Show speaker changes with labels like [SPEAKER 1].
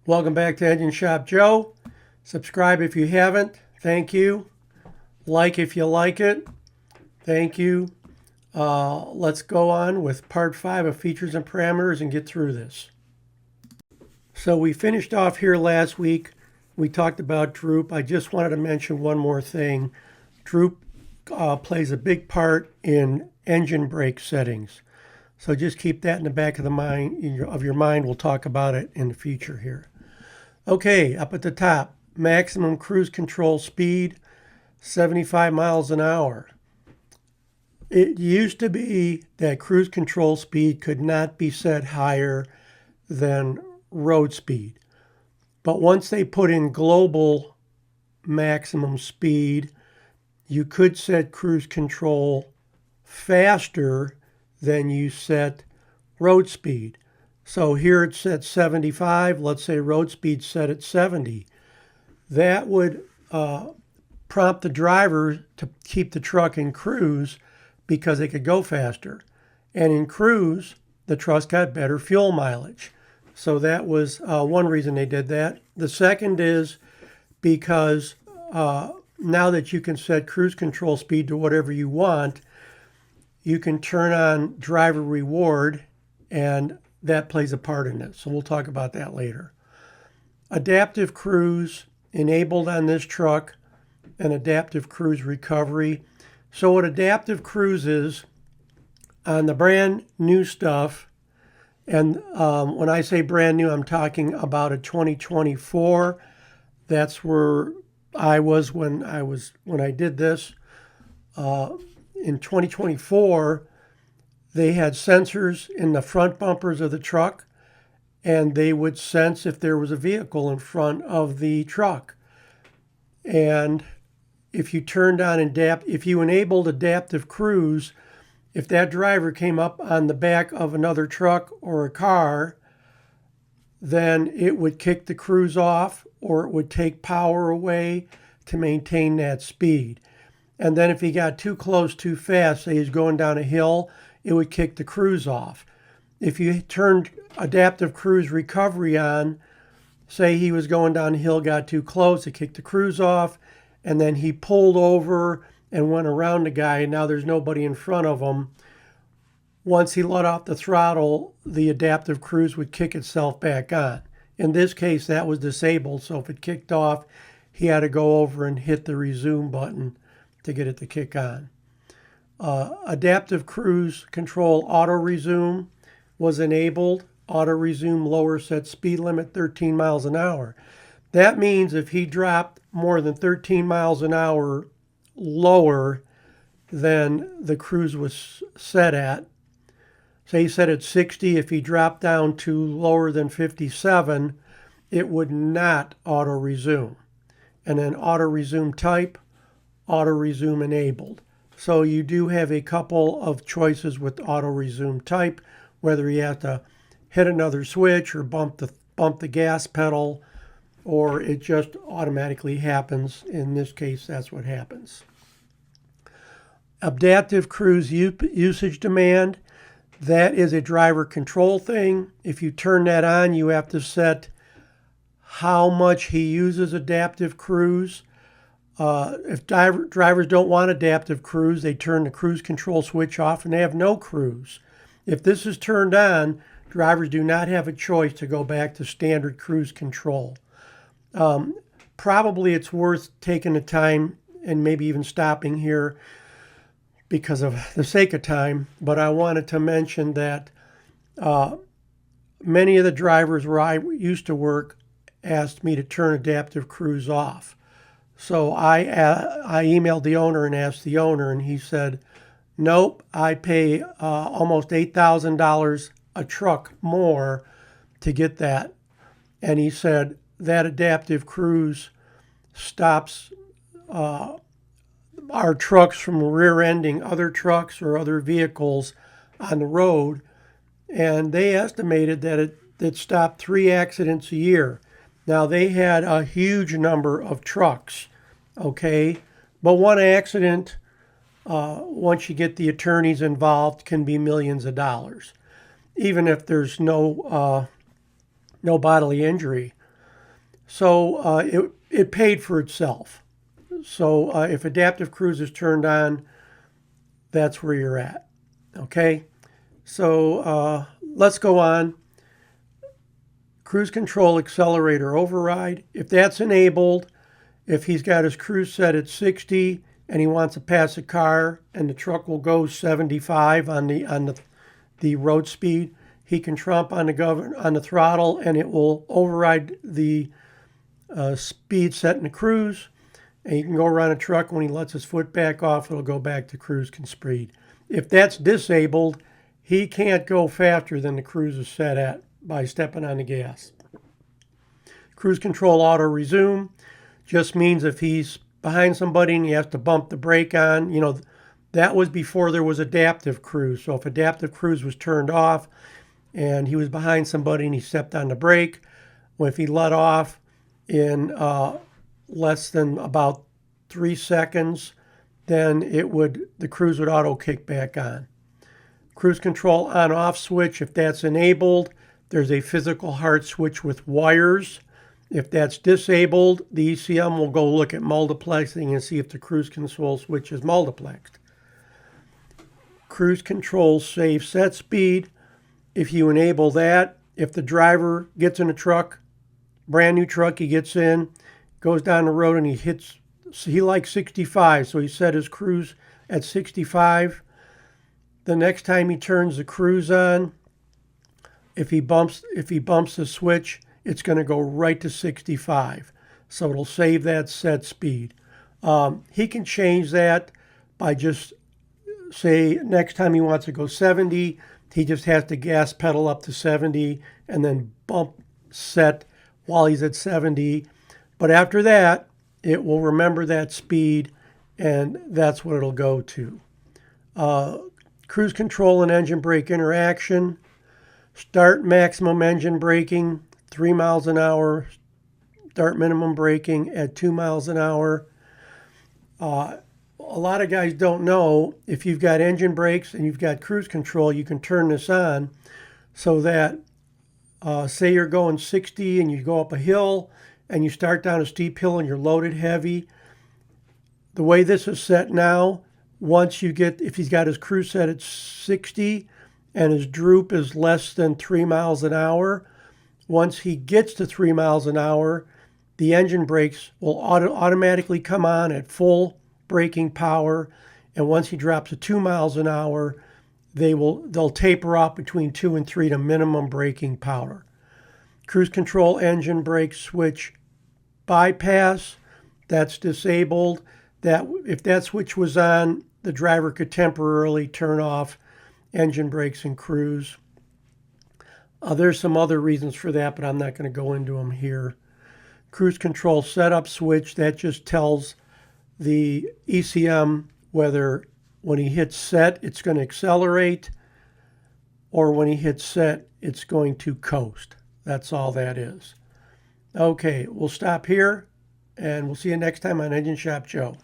[SPEAKER 1] Welcome back to Engine Shop Joe. Subscribe if you haven't. Thank you. Like if you like it. Thank you. Let's go on with part 5 of features and parameters and get through this. So we finished off here last week. We talked about droop. I just wanted to mention one more thing. Droop plays a big part in engine brake settings. So just keep that in the back of the mind of your mind. We'll talk about it in the future here. Okay, up at the top, maximum cruise control speed, 75 miles an hour. It used to be that cruise control speed could not be set higher than road speed. But once they put in global maximum speed, you could set cruise control faster than you set road speed. So here it's set 75. Let's say road speed set at 70. That would prompt the driver to keep the truck in cruise because it could go faster. And in cruise, the truck's got better fuel mileage. So that was one reason they did that. The second is because now that you can set cruise control speed to whatever you want, you can turn on driver reward, and that plays a part in it. So we'll talk about that later. Adaptive cruise enabled on this truck, and adaptive cruise recovery. So what adaptive cruise is, on the brand new stuff, and when I say brand new, I'm talking about a 2024. That's where I was when I did this. In 2024, they had sensors in the front bumpers of the truck, and they would sense if there was a vehicle in front of the truck. And if you turned on if you enabled adaptive cruise, if that driver came up on the back of another truck or a car, then it would kick the cruise off, or it would take power away to maintain that speed. And then if he got too close too fast, say he's going down a hill, it would kick the cruise off. If you turned adaptive cruise recovery on, say he was going down a hill, got too close, it kicked the cruise off, and then he pulled over and went around the guy, and now there's nobody in front of him. Once he let off the throttle, the adaptive cruise would kick itself back on. In this case, that was disabled, so if it kicked off, he had to go over and hit the resume button to get it to kick on. Adaptive cruise control auto resume was enabled. Auto resume lower set speed limit 13 miles an hour. That means if he dropped more than 13 miles an hour lower than the cruise was set at, say he set at 60, if he dropped down to lower than 57, it would not auto resume. And then auto resume type, auto resume enabled. So you do have a couple of choices with auto resume type, whether you have to hit another switch or bump the gas pedal, or it just automatically happens. In this case, that's what happens. Adaptive cruise usage demand, that is a driver control thing. If you turn that on, you have to set how much he uses adaptive cruise. If drivers don't want adaptive cruise, they turn the cruise control switch off and they have no cruise. If this is turned on, drivers do not have a choice to go back to standard cruise control. Probably it's worth taking the time and maybe even stopping here because of the sake of time, but I wanted to mention that many of the drivers where I used to work asked me to turn adaptive cruise off. So I emailed the owner and asked the owner, and he said, nope, I pay almost $8,000 a truck more to get that. And he said that adaptive cruise stops our trucks from rear-ending other trucks or other vehicles on the road. And they estimated that it stopped 3 accidents a year. Now, they had a huge number of trucks, okay? But one accident, once you get the attorneys involved, can be millions of dollars, even if there's no bodily injury. So it paid for itself. So if adaptive cruise is turned on, that's where you're at. Okay, so let's go on. Cruise control accelerator override. If that's enabled, if he's got his cruise set at 60 and he wants to pass a car and the truck will go 75 on the road speed, he can trump on the throttle and it will override the speed set in the cruise. And he can go around a truck. When he lets his foot back off, it'll go back to cruise speed. If that's disabled, he can't go faster than the cruise is set at by stepping on the gas. Cruise control auto resume just means if he's behind somebody and he has to bump the brake on, that was before there was adaptive cruise. So if adaptive cruise was turned off and he was behind somebody and he stepped on the brake, well, if he let off in less than about 3 seconds, then the cruise would auto kick back on. Cruise control on off switch, if that's enabled, there's a physical hard switch with wires. If that's disabled, the ECM will go look at multiplexing and see if the cruise control switch is multiplexed. Cruise control save set speed. If you enable that, if the driver gets in a truck, brand new truck, he gets in, goes down the road and he likes 65, so he set his cruise at 65. The next time he turns the cruise on, if he bumps the switch, it's going to go right to 65. So it'll save that set speed. He can change that by just say next time he wants to go 70, he just has to gas pedal up to 70 and then bump set while he's at 70. But after that, it will remember that speed, and that's what it'll go to. Cruise control and engine brake interaction. Start maximum engine braking, 3 miles an hour. Start minimum braking at 2 miles an hour. A lot of guys don't know, if you've got engine brakes and you've got cruise control, you can turn this on so that, say you're going 60 and you go up a hill, and you start down a steep hill and you're loaded heavy. The way this is set now, if he's got his cruise set at 60 and his droop is less than 3 miles an hour, once he gets to 3 miles an hour, the engine brakes will automatically come on at full braking power. And once he drops to 2 miles an hour, they'll taper off between 2 and 3 to minimum braking power. Cruise control engine brake switch bypass, that's disabled. If that switch was on, the driver could temporarily turn off engine brakes and cruise. There's some other reasons for that, but I'm not going to go into them here. Cruise control setup switch, that just tells the ECM whether when he hits set, it's going to accelerate, or when he hits set, it's going to coast. That's all that is. Okay, we'll stop here, and we'll see you next time on Engine Shop Joe.